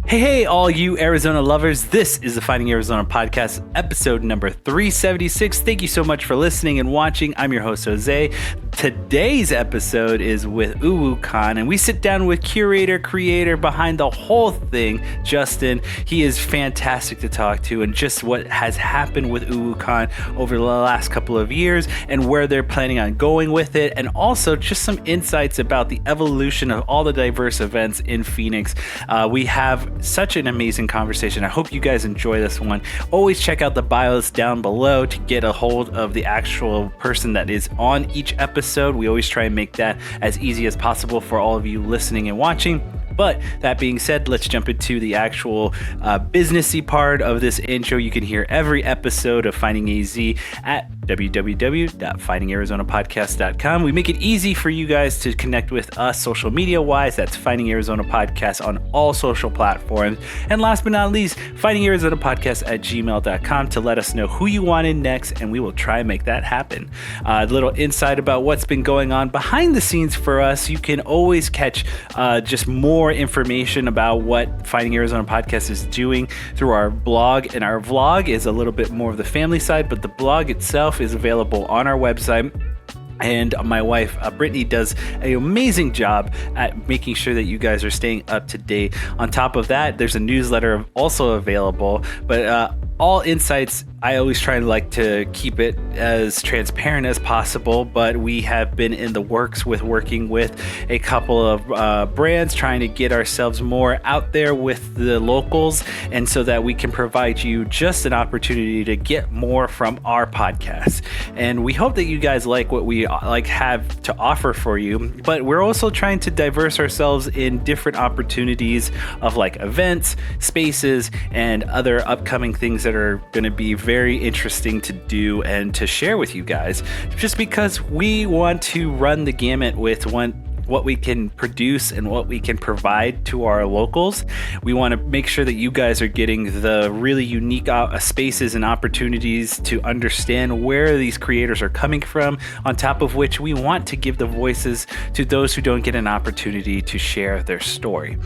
Hey, all you Arizona lovers. This is the Finding Arizona podcast, episode number 376. Thank you so much for listening and watching. I'm your host, Jose. Today's episode is with UwU Con, and we sit down with curator, creator behind the whole thing, Justin. He is fantastic to talk to, and just what has happened with UwU Con over the last couple of years and where they're planning on going with it, and also just some insights about the evolution of all the diverse events in Phoenix. We have such an amazing conversation. I hope you guys enjoy this one. Always check out the bios down below to get a hold of the actual person that is on each episode. We always try and make that as easy as possible for all of you listening and watching. But that being said, let's jump into the actual businessy part of this intro. You can hear every episode of Finding AZ at www.findingarizonapodcast.com. We make it easy for you guys to connect with us social media wise. That's Finding Arizona Podcast on all social platforms. And last but not least, Finding Arizona Podcast at gmail.com to let us know who you want in next, and we will try and make that happen. A little insight about what's been going on behind the scenes for us. You can always catch just more information about what Finding Arizona Podcast is doing through our blog, and our vlog is a little bit more of the family side, but the blog itself is available on our website. And my wife, Brittany, does an amazing job at making sure that you guys are staying up to date. On top of that, there's a newsletter also available, but all insights, I always try to keep it as transparent as possible, but we have been in the works with working with a couple of brands, trying to get ourselves more out there with the locals, and so that we can provide you just an opportunity to get more from our podcast. And we hope that you guys like what we have to offer for you, but we're also trying to diverse ourselves in different opportunities of events, spaces, and other upcoming things that are going to be very interesting to do and to share with you guys, just because we want to run the gamut with what we can produce and what we can provide to our locals. We want to make sure that you guys are getting the really unique spaces and opportunities to understand where these creators are coming from, on top of which we want to give the voices to those who don't get an opportunity to share their story.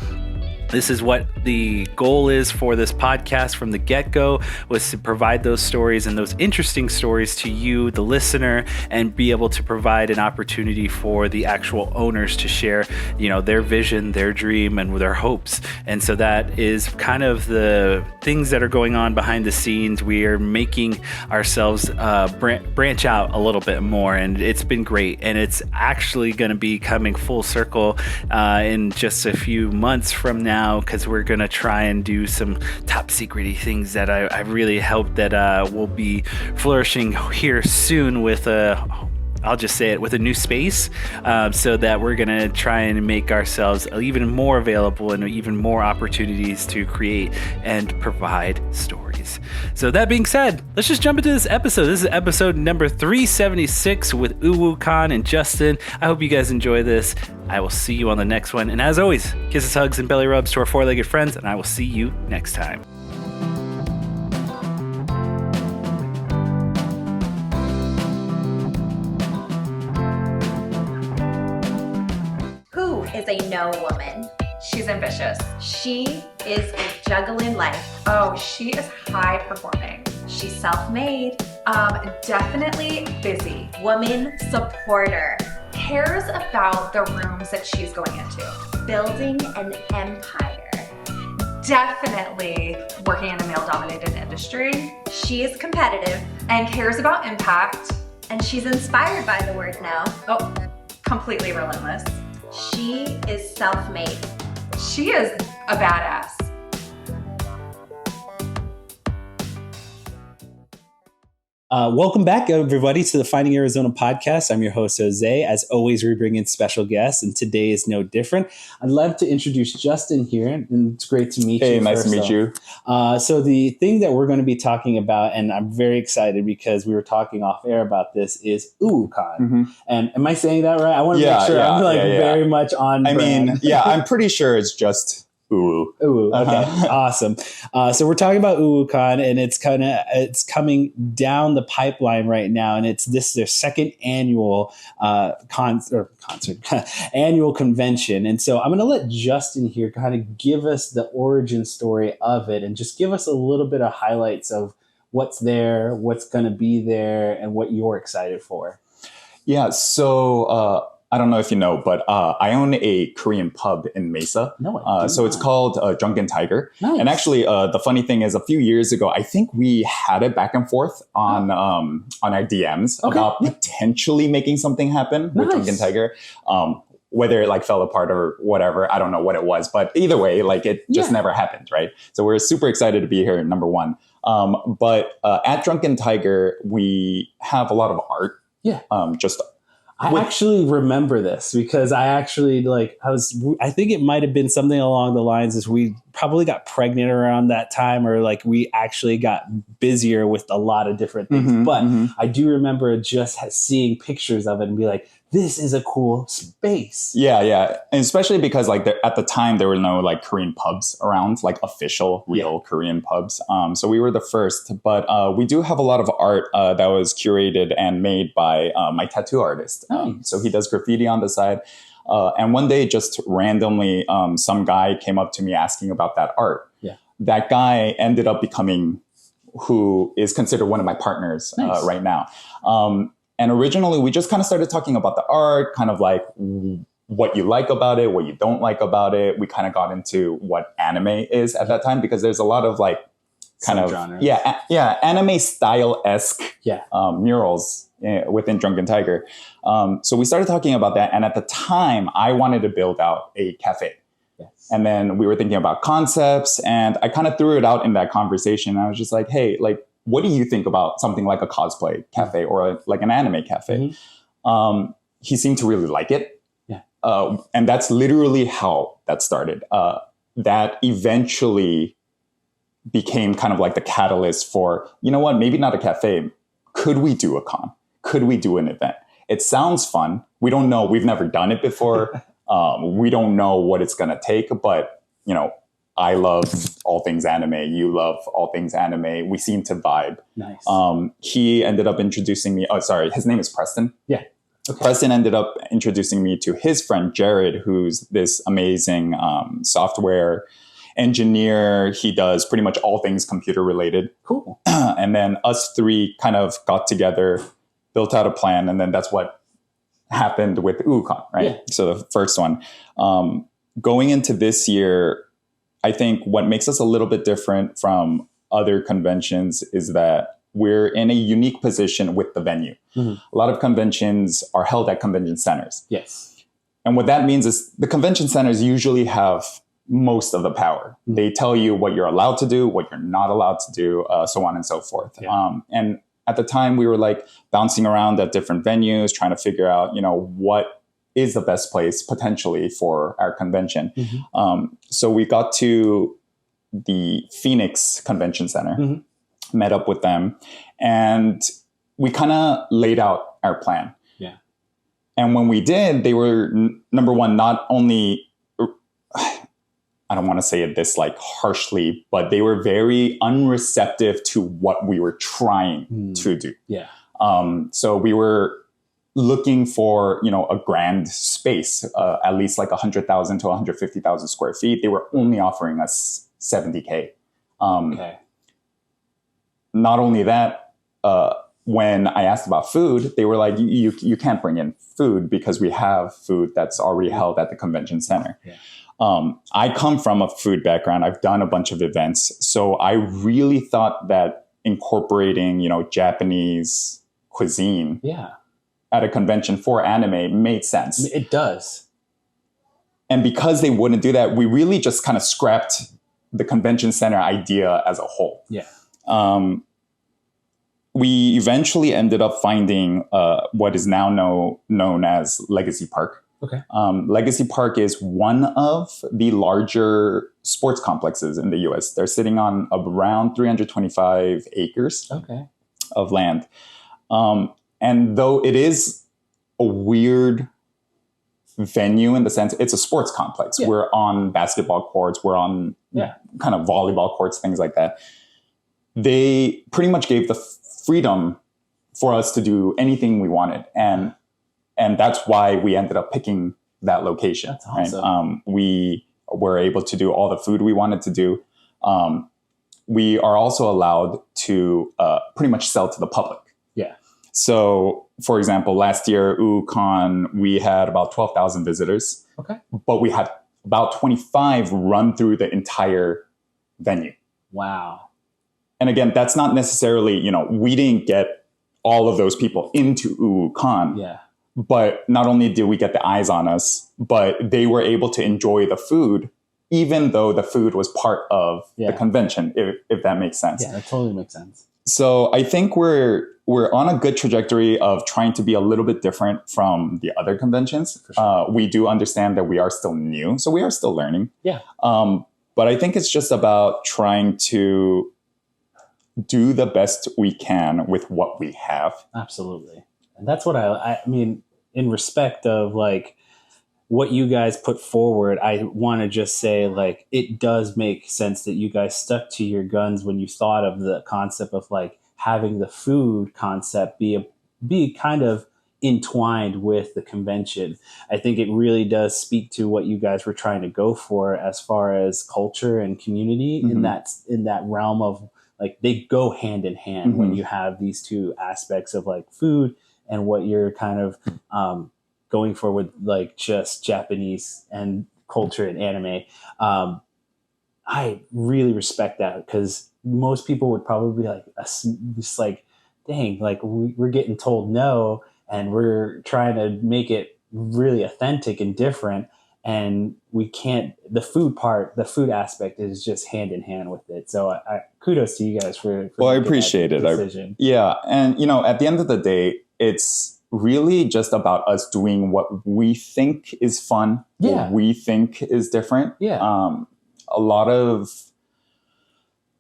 This is what the goal is for this podcast from the get-go, was to provide those stories and those interesting stories to you, the listener, and be able to provide an opportunity for the actual owners to share, their vision, their dream, and their hopes. And so that is kind of the things that are going on behind the scenes. We are making ourselves branch out a little bit more, and it's been great. And it's actually going to be coming full circle in just a few months from now, because we're going to try and do some top secret-y things that I really hope that will be flourishing here soon with I'll just say it, with a new space, so that we're going to try and make ourselves even more available and even more opportunities to create and provide stories. So that being said, let's just jump into this episode. This is episode number 376 with UwU Con and Justin. I hope you guys enjoy this. I will see you on the next one. And as always, kisses, hugs, and belly rubs to our four-legged friends, and I will see you next time. Is a no woman. She's ambitious. She is a juggling life. Oh, she is high performing. She's self-made. Definitely busy. Woman supporter. Cares about the rooms that she's going into. Building an empire. Definitely working in a male-dominated industry. She is competitive. And cares about impact. And she's inspired by the word no. Oh, completely relentless. She is self-made. She is a badass. Welcome back, everybody, to the Finding Arizona podcast. I'm your host, Jose. As always, we bring in special guests, and today is no different. I'd love to introduce Justin here, and it's great to meet you. Hey, nice to meet you. So the thing that we're going to be talking about, and I'm very excited because we were talking off air about this, is UwU Con. Mm-hmm. And am I saying that right? I want to make sure I'm very much on brand. I'm pretty sure it's just UwU. Ooh, okay, awesome. So we're talking about UwU Con, and it's coming down the pipeline right now, and it's their second annual concert annual convention. And so I'm going to let Justin here kind of give us the origin story of it, and just give us a little bit of highlights of what's there, what's going to be there, and what you're excited for. Yeah, so I don't know if you know, but I own a Korean pub in Mesa. No, I do so it's not. called Drunken Tiger. Nice. And actually, the funny thing is, a few years ago, I think we had it back and forth on our DMs about potentially making something happen with Drunken Tiger. Whether it like fell apart or whatever, I don't know what it was. But either way, like it just never happened, right? So we're super excited to be here, number one. But at Drunken Tiger, we have a lot of art. Yeah. I actually remember this because I think it might have been something along the lines as we probably got pregnant around that time, or like we actually got busier with a lot of different things. But I do remember just seeing pictures of it and be like, this is a cool space. Yeah. And especially because like at the time, there were no like Korean pubs around, like official, real Korean pubs. So we were the first, but we do have a lot of art that was curated and made by my tattoo artist. So he does graffiti on the side. And one day, just randomly, some guy came up to me asking about that art. Yeah. That guy ended up becoming who is considered one of my partners right now. And originally, we just kind of started talking about the art, kind of like what you like about it, what you don't like about it. We kind of got into what anime is at that time, because there's a lot of like kind of genres. Anime style-esque murals within Drunken Tiger. So we started talking about that. And at the time, I wanted to build out a cafe. Yes. And then we were thinking about concepts, and I kind of threw it out in that conversation. I was just like, hey, like, what do you think about something like a cosplay cafe or like an anime cafe? He seemed to really like it. Yeah. And that's literally how that started. That eventually became kind of like the catalyst for, you know what, maybe not a cafe. Could we do a con? Could we do an event? It sounds fun. We don't know. We've never done it before. We don't know what it's going to take, but, you know, I love all things anime. You love all things anime. We seem to vibe. Nice. He ended up introducing me. Oh, sorry. His name is Preston. Yeah. Okay. Preston ended up introducing me to his friend, Jared, who's this amazing software engineer. He does pretty much all things computer related. Cool. And then us three kind of got together, built out a plan. And then that's what happened with UwU Con, right? Yeah. So the first one. Going into this year, I think what makes us a little bit different from other conventions is that we're in a unique position with the venue. A lot of conventions are held at convention centers. Yes. And what that means is the convention centers usually have most of the power. They tell you what you're allowed to do, what you're not allowed to do, so on and so forth. Yeah. And at the time, we were like bouncing around at different venues, trying to figure out, you know, what is the best place potentially for our convention. So we got to the Phoenix Convention Center, met up with them, and we kind of laid out our plan. Yeah. And when we did, they were, number one, not only, I don't want to say it this like harshly, but they were very unreceptive to what we were trying to do. Yeah. So we were looking for, you know, a grand space, at least like 100,000 to 150,000 square feet. They were only offering us 70K. Not only that, when I asked about food, they were like, you can't bring in food because we have food that's already held at the convention center. Yeah. I come from a food background. I've done a bunch of events. So I really thought that incorporating, you know, Japanese cuisine at a convention for anime made sense. It does. And because they wouldn't do that, we really just kind of scrapped the convention center idea as a whole. Yeah. We eventually ended up finding what is now known as Legacy Park. Okay. Legacy Park is one of the larger sports complexes in the U.S. They're sitting on around 325 acres of land. And though it is a weird venue in the sense it's a sports complex. We're on basketball courts. We're on kind of volleyball courts, things like that. They pretty much gave the freedom for us to do anything we wanted. And that's why we ended up picking that location. That's awesome. Right? We were able to do all the food we wanted to do. We are also allowed to pretty much sell to the public. Yeah. So, for example, last year, UwU Con, we had about 12,000 visitors. Okay. But we had about 25 run through the entire venue. Wow. And again, that's not necessarily, we didn't get all of those people into UwU Con. Yeah. But not only did we get the eyes on us, but they were able to enjoy the food, even though the food was part of the convention, if that makes sense. Yeah, that totally makes sense. So I think we're on a good trajectory of trying to be a little bit different from the other conventions. For sure. We do understand that we are still new, so we are still learning. Yeah. But I think it's just about trying to do the best we can with what we have. Absolutely. And that's what I mean, in respect of like what you guys put forward, I want to just say like it does make sense that you guys stuck to your guns when you thought of the concept of like having the food concept be kind of entwined with the convention. I think it really does speak to what you guys were trying to go for as far as culture and community in that realm of like they go hand in hand when you have these two aspects of like food and what you're kind of going for with like just Japanese and culture and anime. I really respect that because most people would probably be like, just like, dang, like we're getting told no and we're trying to make it really authentic and different. And we can't, the food aspect is just hand in hand with it. So I kudos to you guys for well, I appreciate it. Decision. And at the end of the day, it's really just about us doing what we think is fun, what we think is different. Yeah. A lot of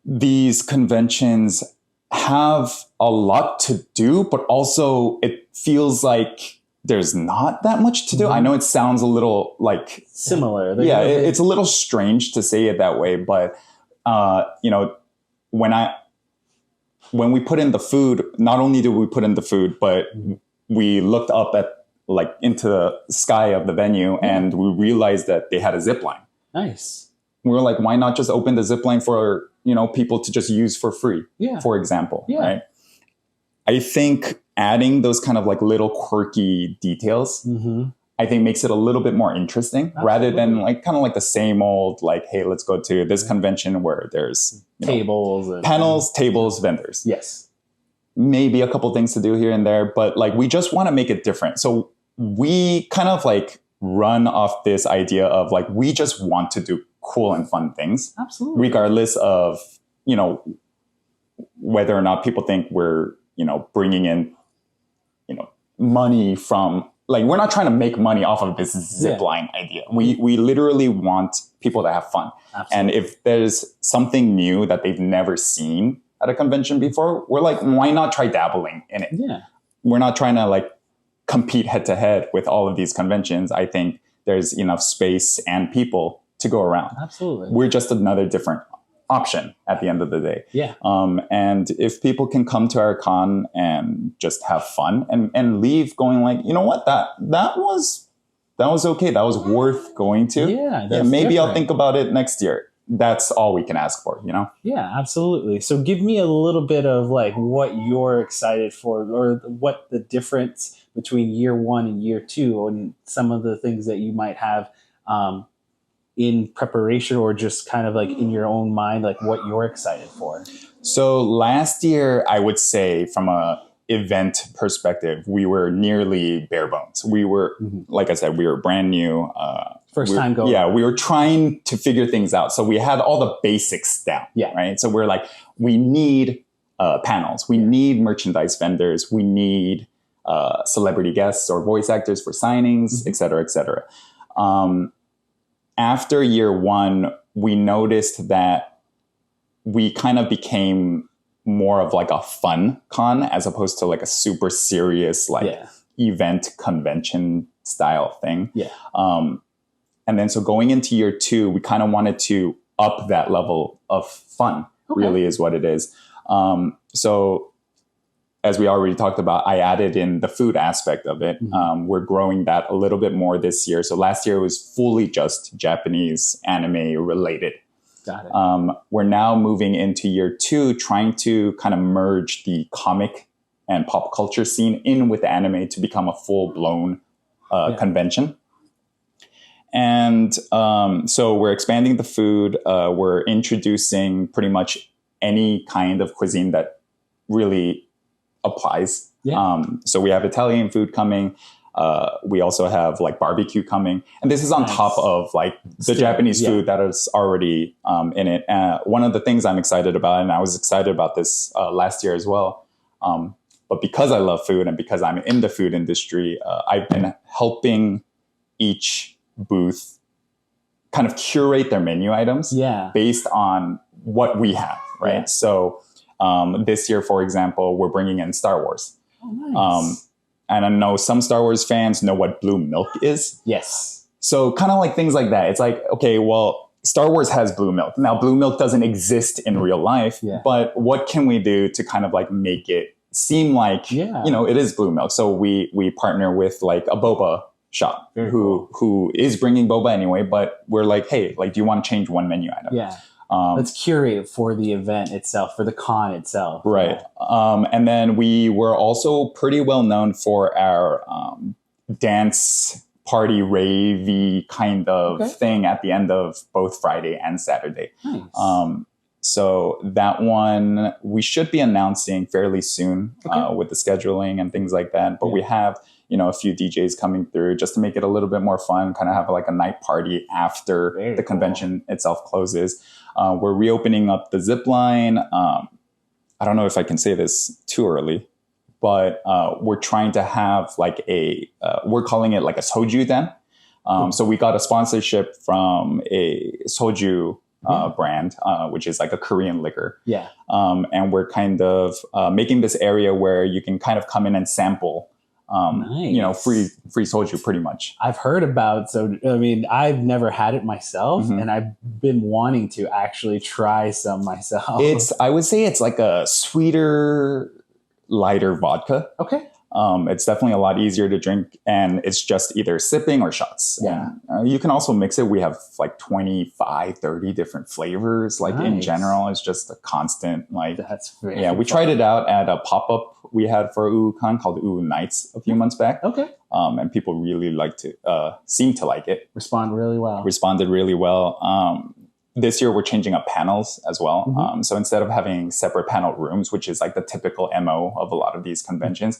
these conventions have a lot to do, but also it feels like there's not that much to do. I know it sounds a little like similar. It's a little strange to say it that way, but when we put in the food, not only did we put in the food, but we looked up at like into the sky of the venue and we realized that they had a zip line. Nice. We were like, why not just open the zip line for, people to just use for free, for example, right? I think adding those kind of like little quirky details, I think makes it a little bit more interesting rather than like kind of like the same old, like, hey, let's go to this convention where there's tables, and panels, tables, vendors. Yes. Maybe a couple things to do here and there, but like we just want to make it different. So we kind of like run off this idea of like, we just want to do cool and fun things. Absolutely. Regardless of, whether or not people think we're, bringing in, money from, like, we're not trying to make money off of this zip line idea. We literally want people to have fun. Absolutely. And if there's something new that they've never seen at a convention before, we're like, why not try dabbling in it? Yeah. We're not trying to like compete head to head with all of these conventions. I think there's enough space and people to go around. Absolutely. We're just another different option at the end of the day. Yeah. And if people can come to our con and just have fun and leave going like, you know what, that was okay. That was worth going to. Yeah. Maybe different. I'll think about it next year. That's all we can ask for, Yeah, absolutely. So give me a little bit of like what you're excited for or what the difference between year one and year two and some of the things that you might have in preparation or just kind of like in your own mind, like what you're excited for. So last year, I would say from a event perspective, we were nearly bare bones. We were, like I said, we were brand new. First time going. Yeah, we were trying to figure things out. So we had all the basics down. Yeah. Right. So we're like, we need panels. We need merchandise vendors. We need celebrity guests or voice actors for signings, et cetera, et cetera. After year one, we noticed that we kind of became more of like a fun con as opposed to like a super serious event convention style thing. Yeah. And then so going into year 2, we kind of wanted to up that level of fun, really is what it is. So as we already talked about, I added in the food aspect of it. We're growing that a little bit more this year. So last year was fully just Japanese anime related. Got it. We're now moving into year 2, trying to kind of merge the comic and pop culture scene in with anime to become a full-blown convention. And so we're expanding the food. We're introducing pretty much any kind of cuisine that really applies. Yeah. So we have Italian food coming. We also have like barbecue coming. And this is on top of like the Japanese food that is already in it. One of the things I'm excited about, and I was excited about this last year as well, but because I love food and because I'm in the food industry, I've been helping each booth kind of curate their menu items based on what we have, right? Yeah. So this year, for example, we're bringing in Star Wars. Oh, nice. And I know some Star Wars fans know what blue milk is. Yes. So kind of like things like that. It's like, okay, well, Star Wars has blue milk. Now, blue milk doesn't exist in real life, but what can we do to kind of like make it seem like, you know, it is blue milk? So we partner with like a boba shop who is bringing boba anyway, but we're like, hey, like, do you want to change one menu item? Yeah. Let's curate for the event itself, for the con itself. Right. And then we were also pretty well known for our dance party ravey kind of thing at the end of both Friday and Saturday. Nice. So that one we should be announcing fairly soon with the scheduling and things like that. But we have, you know, a few DJs coming through just to make it a little bit more fun, kind of have like a night party after the convention itself closes. We're reopening up the zip line. I don't know if I can say this too early, but we're trying to have like we're calling it like a soju den. So we got a sponsorship from a soju brand, which is like a Korean liquor. Yeah. And we're kind of making this area where you can kind of come in and sample you know, free soju pretty much. I've heard about, so I mean, I've never had it myself, and I've been wanting to actually try some myself. I would say it's like a sweeter, lighter vodka. Okay. It's definitely a lot easier to drink, and it's just either sipping or shots. Yeah. You can also mix it. We have like 25, 30 different flavors. Like in general, it's just a constant, like, that's very we tried it out at a pop-up we had for UwU Con called UwU Nights a few months back. Okay. And people really seem to like it. Responded really well. This year, we're changing up panels as well. So instead of having separate panel rooms, which is like the typical MO of a lot of these conventions,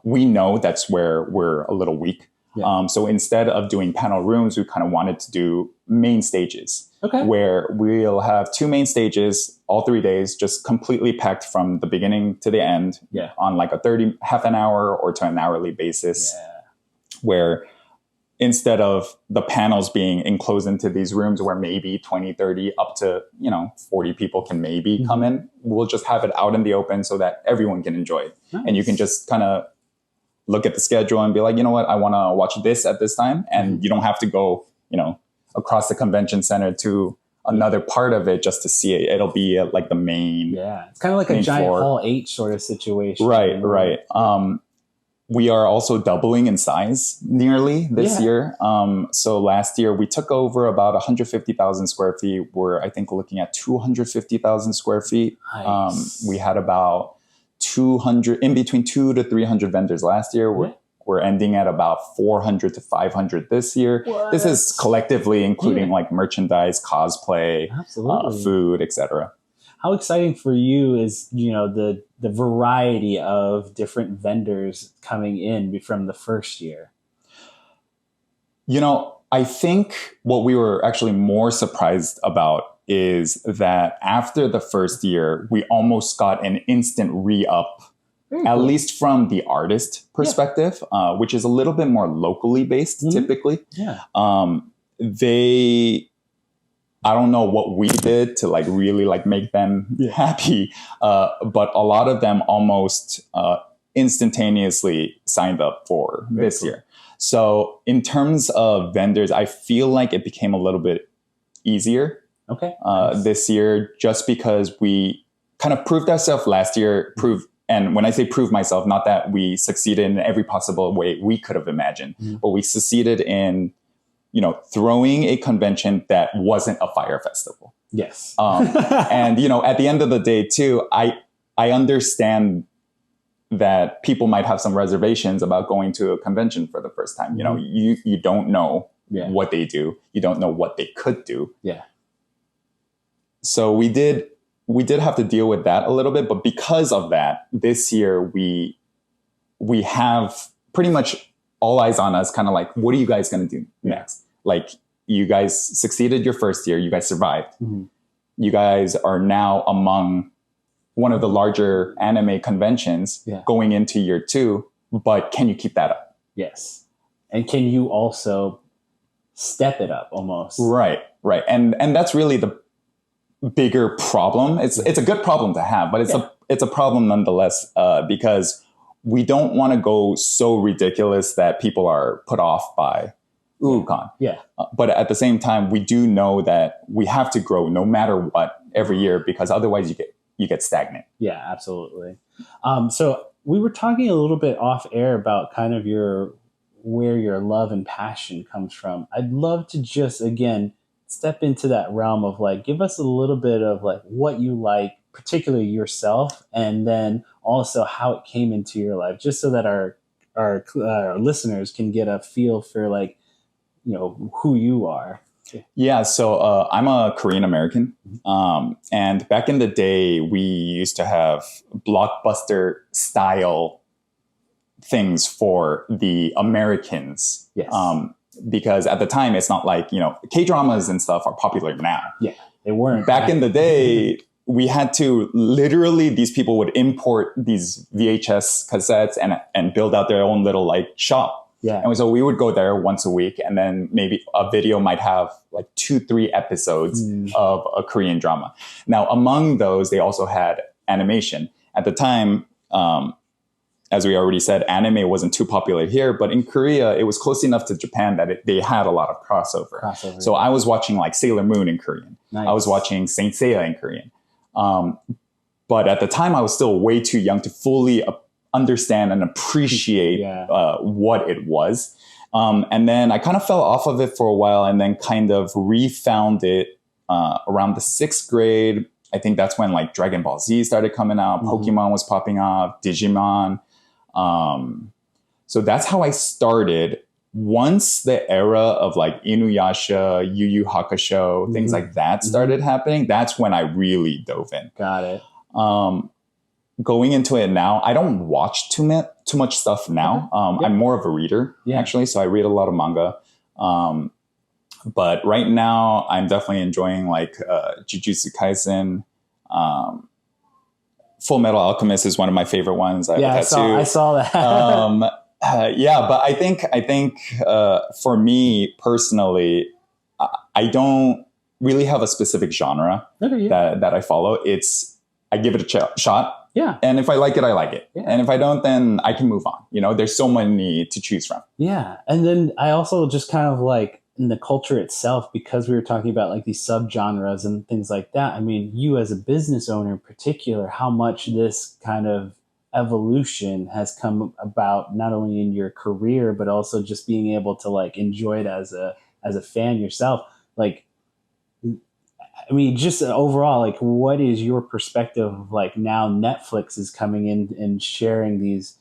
we know that's where we're a little weak. Yeah. So instead of doing panel rooms, we kind of wanted to do main stages. Where we'll have 2 main stages all 3 days, just completely packed from the beginning to the end on like a half an hour or to an hourly basis. Where instead of the panels being enclosed into these rooms where maybe 20, 30, up to, 40 people can maybe come in, we'll just have it out in the open so that everyone can enjoy it. Nice. And you can just kind of look at the schedule and be like, you know what, I want to watch this at this time. And you don't have to go, across the convention center to another part of it just to see it. It'll be like the main. Yeah. It's kind of like a giant floor. Hall H sort of situation. Right. We are also doubling in size nearly this year. So last year we took over about 150,000 square feet. We're, I think, looking at 250,000 square feet. Nice. We had about 200, in between 200 to 300 vendors last year. We're ending at about 400 to 500 this year. What? This is collectively including like merchandise, cosplay, food, etc. How exciting for you is, the variety of different vendors coming in from the first year? I think what we were actually more surprised about is that after the first year, we almost got an instant re-up, at least from the artist perspective, which is a little bit more locally based typically. Yeah. I don't know what we did to like really like make them happy, but a lot of them almost instantaneously signed up for this year. So in terms of vendors, I feel like it became a little bit easier Okay. this year, just because we kind of proved ourselves last year. And when I say prove myself, not that we succeeded in every possible way we could have imagined, but we succeeded in, throwing a convention that wasn't a fire festival. Yes. And, at the end of the day too, I understand that people might have some reservations about going to a convention for the first time. You don't know what they do. You don't know what they could do. Yeah. So we did have to deal with that a little bit, but because of that, this year we have pretty much all eyes on us, kind of like, what are you guys going to do next? Like, you guys succeeded your first year, you guys survived. You guys are now among one of the larger anime conventions going into year 2, but can you keep that up? Yes. And can you also step it up almost? Right. And that's really the bigger problem. It's a good problem to have, but it's a problem nonetheless, because we don't want to go so ridiculous that people are put off by UwU Con. Yeah. But at the same time, we do know that we have to grow no matter what every year, because otherwise you get stagnant. Yeah, absolutely. So we were talking a little bit off air about kind of where your love and passion comes from. I'd love to just, again, step into that realm of like, give us a little bit of like what you like, particularly yourself, and then also how it came into your life, just so that our listeners can get a feel for like, who you are. Yeah, so I'm a Korean American, and back in the day, we used to have blockbuster style things for the Americans. Yes. Because at the time, it's not like, K-dramas and stuff are popular now. Yeah, they weren't. Back in the day, we had to literally, these people would import these VHS cassettes and build out their own little like shop. Yeah. And so we would go there once a week, and then maybe a video might have like 2-3 episodes of a Korean drama. Now, among those, they also had animation. At the time, as we already said, anime wasn't too popular here, but in Korea, it was close enough to Japan that they had a lot of crossover. So I was watching like Sailor Moon in Korean. Nice. I was watching Saint Seiya in Korean. But at the time, I was still way too young to fully understand and appreciate what it was. And then I kind of fell off of it for a while, and then kind of refound it around the 6th grade. I think that's when like Dragon Ball Z started coming out. Pokemon was popping up, Digimon. So that's how I started. Once the era of like Inuyasha, Yu Yu Hakusho, things like that started happening, that's when I really dove in. Got it. Going into it now, I don't watch too much stuff now. I'm more of a reader, actually. So I read a lot of manga. But right now, I'm definitely enjoying like Jujutsu Kaisen. Full Metal Alchemist is one of my favorite ones. I saw that. But I think for me personally, I don't really have a specific genre that I follow. I give it a shot. Yeah. And if I like it, I like it. Yeah. And if I don't, then I can move on. There's so many to choose from. Yeah. And then I also just kind of like in the culture itself, because we were talking about like these subgenres and things like that. I mean, you as a business owner in particular, how much this kind of evolution has come about, not only in your career, but also just being able to like enjoy it as a fan yourself. Like, I mean, just overall, like, what is your perspective of like now Netflix is coming in and sharing these,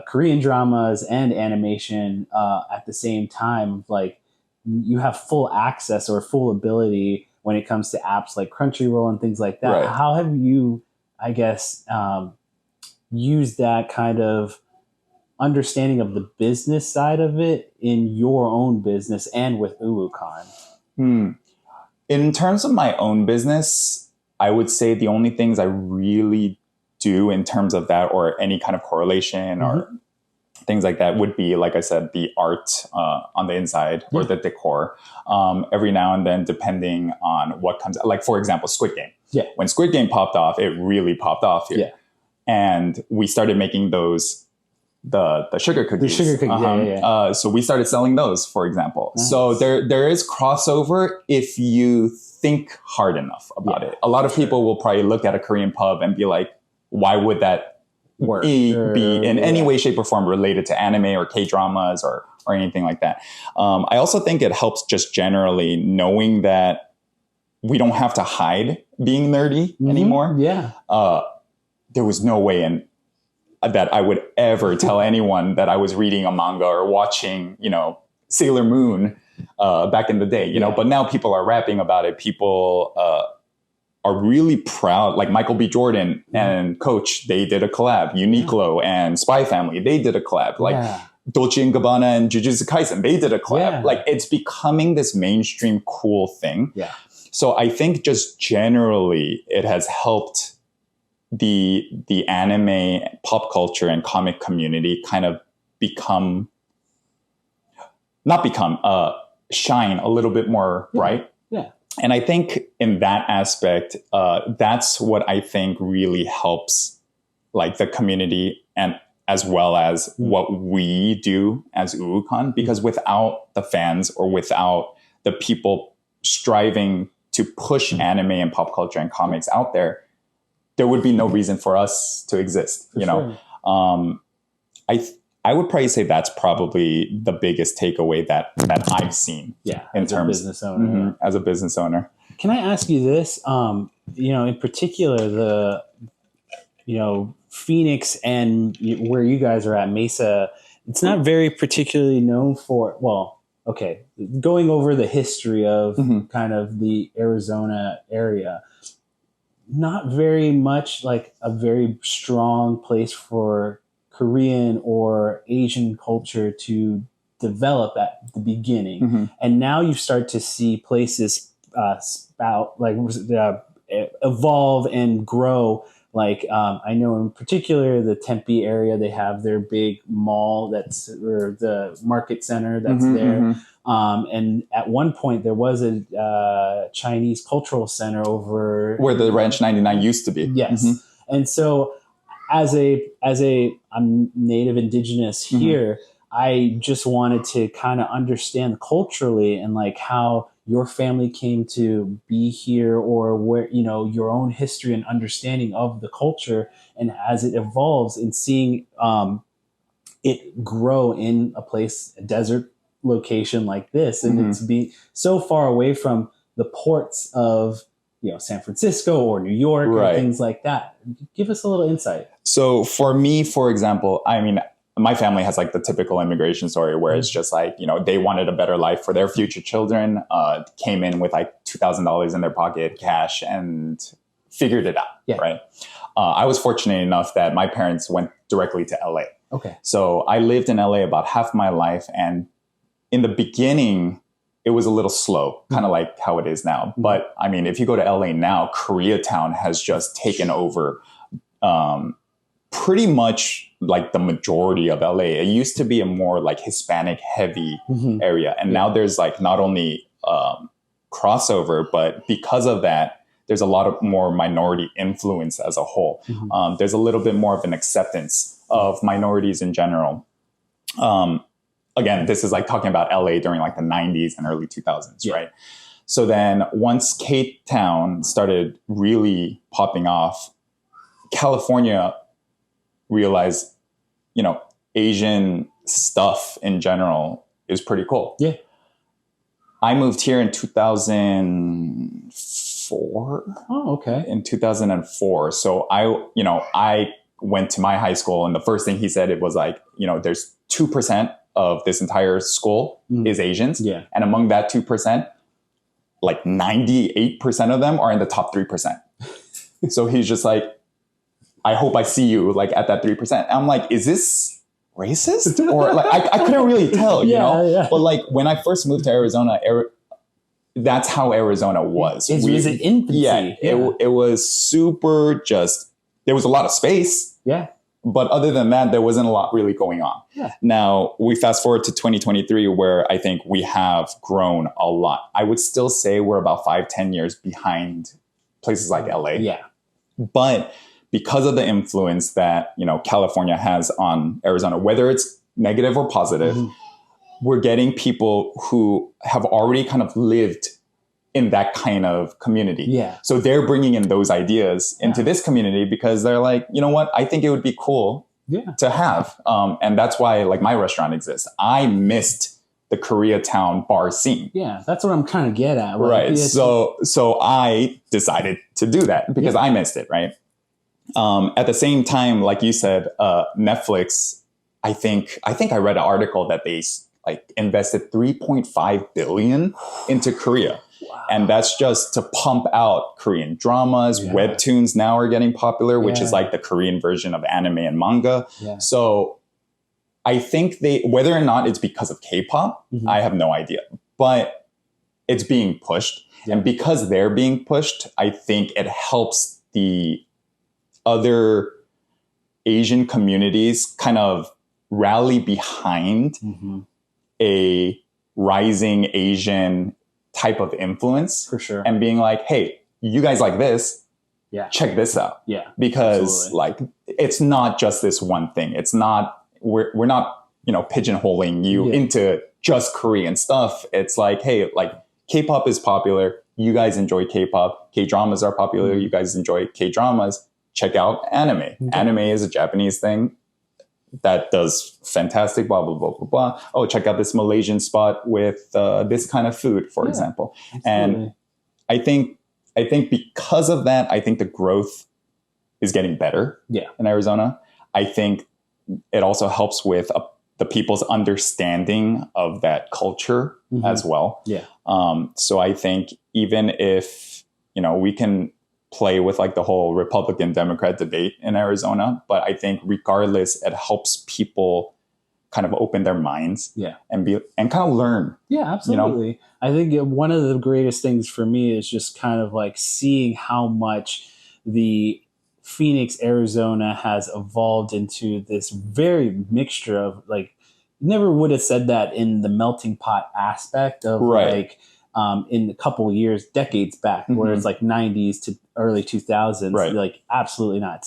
Korean dramas and animation at the same time? Like, you have full access or full ability when it comes to apps like Crunchyroll and things like that. Right. How have you, I guess, used that kind of understanding of the business side of it in your own business and with UwU Con? In terms of my own business, I would say the only things I really do in terms of that or any kind of correlation or things like that would be, like I said, the art on the inside or the decor. Every now and then, depending on what comes out. Like, for example, Squid Game. Yeah. When Squid Game popped off, it really popped off here. Yeah. And we started making those the sugar cookies. The sugar cookies, yeah. So we started selling those, for example. Nice. So there is crossover if you think hard enough about it. A lot of people will probably look at a Korean pub and be like, why would that be in any way, shape, or form related to anime or K-dramas or anything like that? I also think it helps just generally knowing that we don't have to hide being nerdy anymore. Yeah. There was no way that I would ever tell anyone that I was reading a manga or watching, Sailor Moon back in the day, but now people are rapping about it. People are really proud. Like Michael B. Jordan and Coach, they did a collab. Uniqlo and Spy Family, they did a collab. Like Dolce & Gabbana and Jujutsu Kaisen, they did a collab. Yeah. Like it's becoming this mainstream cool thing. Yeah. So I think just generally it has helped the anime, pop culture, and comic community kind of shine a little bit more bright. Yeah. And I think in that aspect, that's what I think really helps like the community and as well as what we do as UwU Con, because without the fans or without the people striving to push anime and pop culture and comics out there would be no reason for us to exist. Sure. I would probably say that's probably the biggest takeaway that I've seen. Yeah, in terms of business owner. As a business owner. Can I ask you this? In particular, the Phoenix and where you guys are at, Mesa, it's not very particularly known for. Well, okay, going over the history of kind of the Arizona area. Not very much like a very strong place for Korean or Asian culture to develop at the beginning. And now you start to see places evolve and grow. Like I know in particular the Tempe area, they have their big mall or the market center that's there. And at one point there was a Chinese cultural center over where the Ranch 99 used to be. Yes. And so as I'm native indigenous here, I just wanted to kind of understand culturally and like how your family came to be here or where, your own history and understanding of the culture and as it evolves and seeing it grow in a desert location like this. And it's be so far away from the ports of, San Francisco or New York or things like that. Give us a little insight. So for me, for example, I mean, my family has like the typical immigration story where it's just like, they wanted a better life for their future children, came in with like $2,000 in their pocket, cash, and figured it out. Yeah. Right. I was fortunate enough that my parents went directly to LA. Okay. So I lived in LA about half my life. And in the beginning, it was a little slow, kind of like how it is now. But I mean, if you go to LA now, Koreatown has just taken over pretty much like the majority of LA. It used to be a more like Hispanic heavy area. And now there's like not only crossover, but because of that, there's a lot of more minority influence as a whole. There's a little bit more of an acceptance of minorities in general. Again, this is like talking about LA during like the 90s and early 2000s, right? So then once K-Town started really popping off, California realized, Asian stuff in general is pretty cool. Yeah. I moved here in 2004. Oh, okay. In 2004. So I went to my high school and the first thing he said, it was like, there's 2% of this entire school is Asians. Yeah. And among that 2%, like 98% of them are in the top 3%. So he's just like, I hope I see you like at that 3%. And I'm like, is this racist? Or like, I couldn't really tell, you know? Yeah. But like when I first moved to Arizona, that's how Arizona was. It was an infancy. Yeah. It was super there was a lot of space. Yeah. But other than that, there wasn't a lot really going on. Yeah. Now, we fast forward to 2023, where I think we have grown a lot. I would still say we're about 5-10 years behind places like LA. Yeah. But because of the influence that, California has on Arizona, whether it's negative or positive, we're getting people who have already kind of lived in that kind of community. Yeah. So they're bringing in those ideas into this community because they're like, you know what? I think it would be cool to have. And that's why like my restaurant exists. I missed the Koreatown bar scene. Yeah, that's what I'm trying to get at. Like, right. So I decided to do that because I missed it. Right. At the same time, like you said, Netflix, I think I read an article that they like invested 3.5 billion into Korea. Wow. And that's just to pump out Korean dramas. Yeah. Webtoons now are getting popular, which is like the Korean version of anime and manga. Yeah. So I think whether or not it's because of K-pop, I have no idea, but it's being pushed. Yeah. And because they're being pushed, I think it helps the other Asian communities kind of rally behind a rising Asian type of influence. For sure. And being like, hey, you guys like this. Yeah. Check this out. Yeah. Because like, it's not just this one thing. It's not, we're not, pigeonholing you into just Korean stuff. It's like, hey, like K-pop is popular. You guys enjoy K-pop. K-dramas are popular. You guys enjoy K-dramas. Check out anime. Anime is a Japanese thing that does fantastic, blah, blah, blah, blah, blah. Oh, check out this Malaysian spot with this kind of food, for example. Absolutely. And I think because of that, I think the growth is getting better in Arizona. I think it also helps with the people's understanding of that culture as well. Yeah. So I think even if, we can play with like the whole Republican Democrat debate in Arizona, but I think regardless, it helps people kind of open their minds and kind of learn. Yeah, absolutely. I think one of the greatest things for me is just kind of like seeing how much the Phoenix, Arizona has evolved into this very mixture of like, never would have said that in the melting pot aspect of like, in a couple of years, decades back, where it's like 90s to early 2000s, like absolutely not.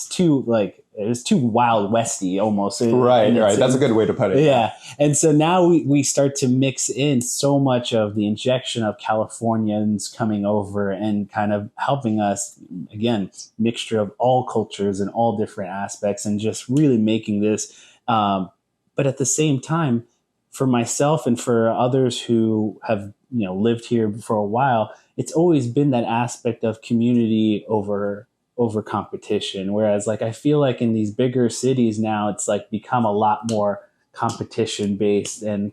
It's too Wild Westy almost. Right. That's a good way to put it. Yeah. And so now we start to mix in so much of the injection of Californians coming over and kind of helping us, again, mixture of all cultures and all different aspects and just really making this. But at the same time, for myself and for others who have lived here for a while, it's always been that aspect of community over competition. Whereas like, I feel like in these bigger cities now, it's like become a lot more competition based and,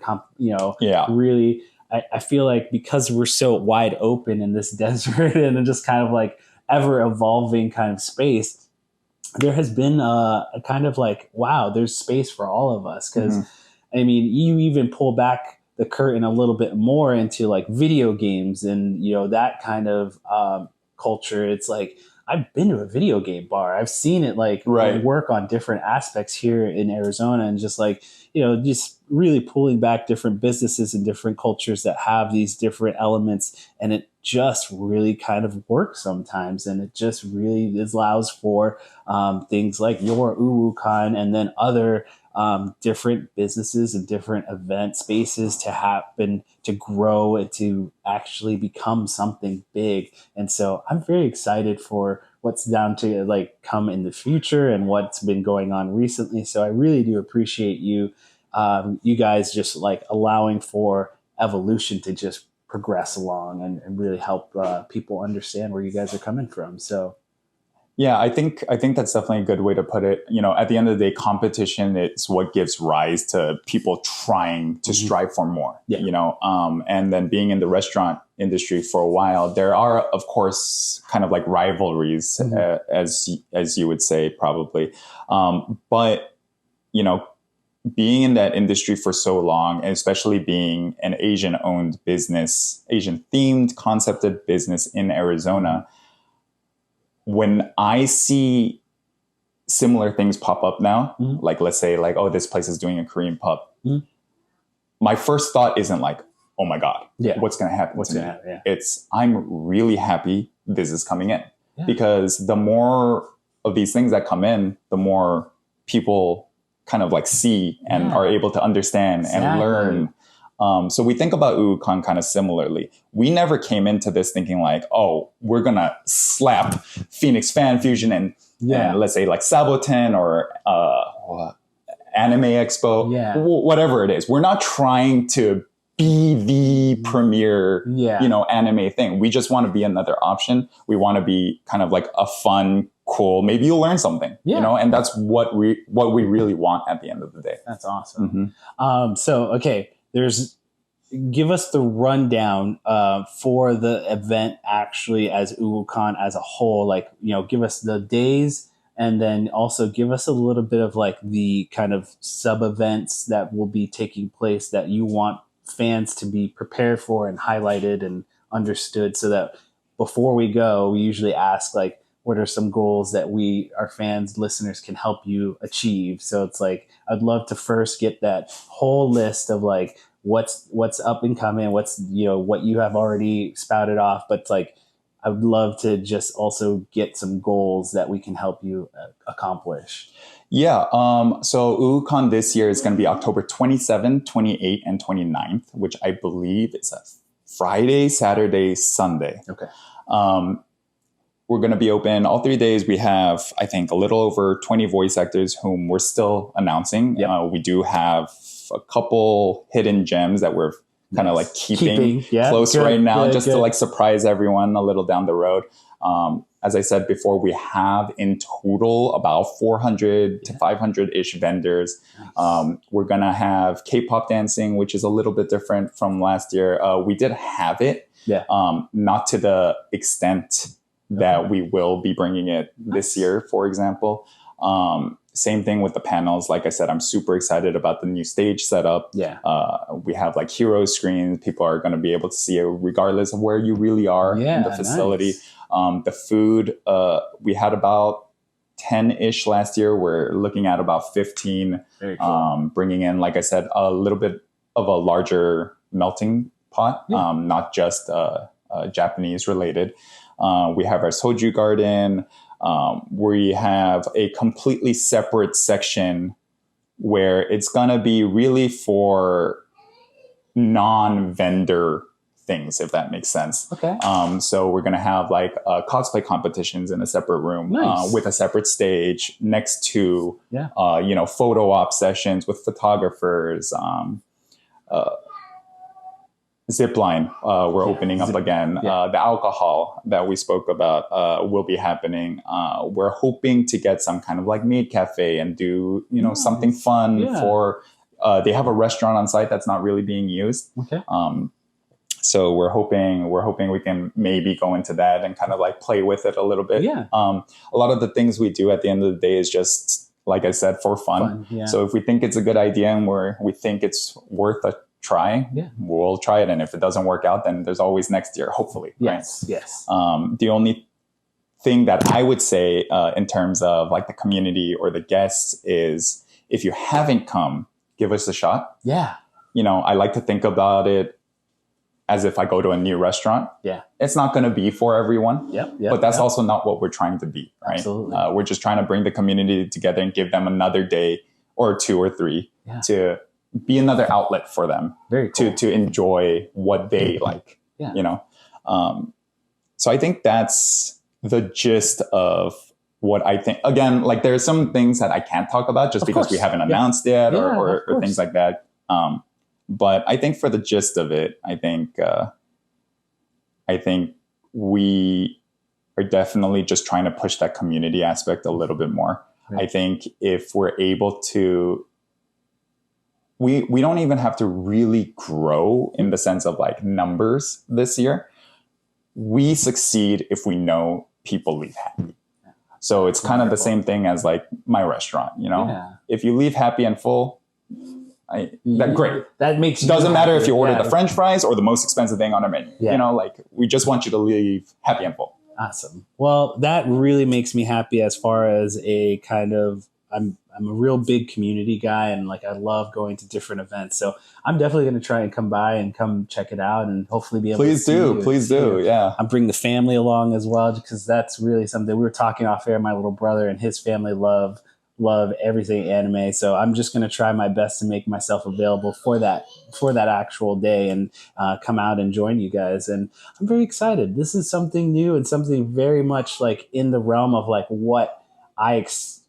really, I feel like because we're so wide open in this desert and just kind of like ever evolving kind of space, there has been a kind of like, wow, there's space for all of us. Cause I mean, you even pull back the curtain a little bit more into like video games and, that kind of culture. It's like, I've been to a video game bar. I've seen it like work on different aspects here in Arizona and just like, just really pulling back different businesses and different cultures that have these different elements. And it just really kind of works sometimes. And it just really allows for things like your UwU Con and then other different businesses and different event spaces to happen, to grow and to actually become something big. And so I'm very excited for what's down to like come in the future and what's been going on recently. So I really do appreciate you guys just like allowing for evolution to just progress along and really help people understand where you guys are coming from. So yeah, I think that's definitely a good way to put it. At the end of the day, competition is what gives rise to people trying to strive for more. Yeah. And then being in the restaurant industry for a while, there are, of course, kind of like rivalries, as you would say, probably. But being in that industry for so long, and especially being an Asian-owned business, Asian-themed, concepted business in Arizona. When I see similar things pop up now, like let's say like, oh, this place is doing a Korean pub. My first thought isn't like, oh my God, what's going to happen? What's going to happen? Yeah. It's, I'm really happy this is coming in because the more of these things that come in, the more people kind of like see and are able to understand and learn. So we think about UwU Con kind of similarly. We never came into this thinking like, oh, we're going to slap Phoenix Fan Fusion and let's say like Saboten or Anime Expo, whatever it is. We're not trying to be the premier, anime thing. We just want to be another option. We want to be kind of like a fun, cool, maybe you'll learn something, and that's what we really want at the end of the day. That's awesome. Give us the rundown for the event actually as UwU Con as a whole, like, give us the days and then also give us a little bit of like the kind of sub events that will be taking place that you want fans to be prepared for and highlighted and understood, so that before we go, we usually ask like, what are some goals that our fans, listeners can help you achieve? So it's like, I'd love to first get that whole list of like, what's up and coming, what's, what you have already spouted off. But it's like, I would love to just also get some goals that we can help you accomplish. Yeah. So UwU Con this year is going to be October 27, 28, and 29th, which I believe is a Friday, Saturday, Sunday. Okay. We're going to be open all 3 days. We have, I think, a little over 20 voice actors whom we're still announcing. Yep. We do have a couple hidden gems that we're kind of like keeping close right now, just to like surprise everyone a little down the road. As I said before, we have in total about 400 to 500-ish vendors. Nice. We're going to have K-pop dancing, which is a little bit different from last year. We did have it, not to the extent that we will be bringing it this year, for example. Same thing with the panels. Like I said, I'm super excited about the new stage setup. We have like hero screens. People are going to be able to see it regardless of where you really are in the facility. Nice. The food, we had about 10-ish last year. We're looking at about 15, very cool. Bringing in, like I said, a little bit of a larger melting pot, not just Japanese related. We have our soju garden. We have a completely separate section where it's going to be really for non-vendor things, if that makes sense. Okay. So we're going to have like cosplay competitions in a separate room. Nice. With a separate stage next to, photo op sessions with photographers, Zipline, we're opening up again. The alcohol that we spoke about will be happening. We're hoping to get some kind of like maid cafe and do, something fun for, they have a restaurant on site that's not really being used. Okay. So we're hoping we can maybe go into that and kind of like play with it a little bit. Yeah. A lot of the things we do at the end of the day is just, like I said, for fun. So if we think it's a good idea and we think it's worth a try, we'll try it. And if it doesn't work out, then there's always next year, hopefully. Yes. Right? Yes. The only thing that I would say in terms of like the community or the guests is, if you haven't come, give us a shot. Yeah. I like to think about it as if I go to a new restaurant. Yeah. It's not going to be for everyone. But that's also not what we're trying to be, right? Absolutely. We're just trying to bring the community together and give them another day or 2 or 3 to be another outlet for them. Very cool. to enjoy what they like. So I think that's the gist of what I think. Again, like there are some things that I can't talk about just because we haven't announced yet or things like that. But I think for the gist of it, I think we are definitely just trying to push that community aspect a little bit more. Right. I think if we're able to, we don't even have to really grow in the sense of like numbers this year. We succeed if we know people leave happy. So it's kind of the same thing as like my restaurant, if you leave happy and full, great. That makes doesn't matter if you order the French fries or the most expensive thing on our menu. Like we just want you to leave happy and full. Awesome. Well, that really makes me happy as far as a kind of, I'm a real big community guy, and like I love going to different events. So I'm definitely going to try and come by and come check it out, and hopefully be able to see you. Please do. Yeah. I'm bringing the family along as well, because that's really something we were talking off air. My little brother and his family love everything anime. So I'm just going to try my best to make myself available for that actual day, and come out and join you guys. And I'm very excited. This is something new and something very much like in the realm of like what I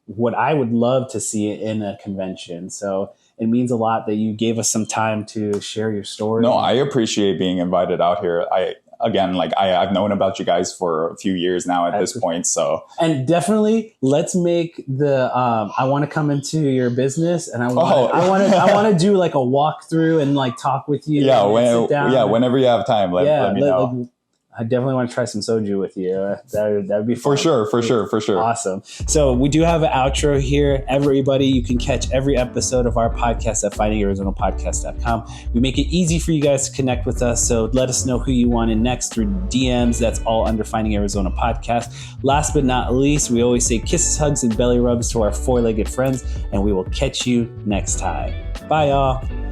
would love to see in a convention. So it means a lot that you gave us some time to share your story. No, I appreciate being invited out here. I've known about you guys for a few years now at this point. So, and definitely let's make the, I want to come into your business, and I want to do like a walkthrough and like talk with you. Yeah. Whenever you have time, let me know. I definitely want to try some soju with you. That would be fun. For sure. Awesome. So we do have an outro here. Everybody, you can catch every episode of our podcast at findingarizonapodcast.com. We make it easy for you guys to connect with us. So let us know who you want in next through DMs. That's all under Finding Arizona Podcast. Last but not least, we always say kisses, hugs, and belly rubs to our four-legged friends, and we will catch you next time. Bye, y'all.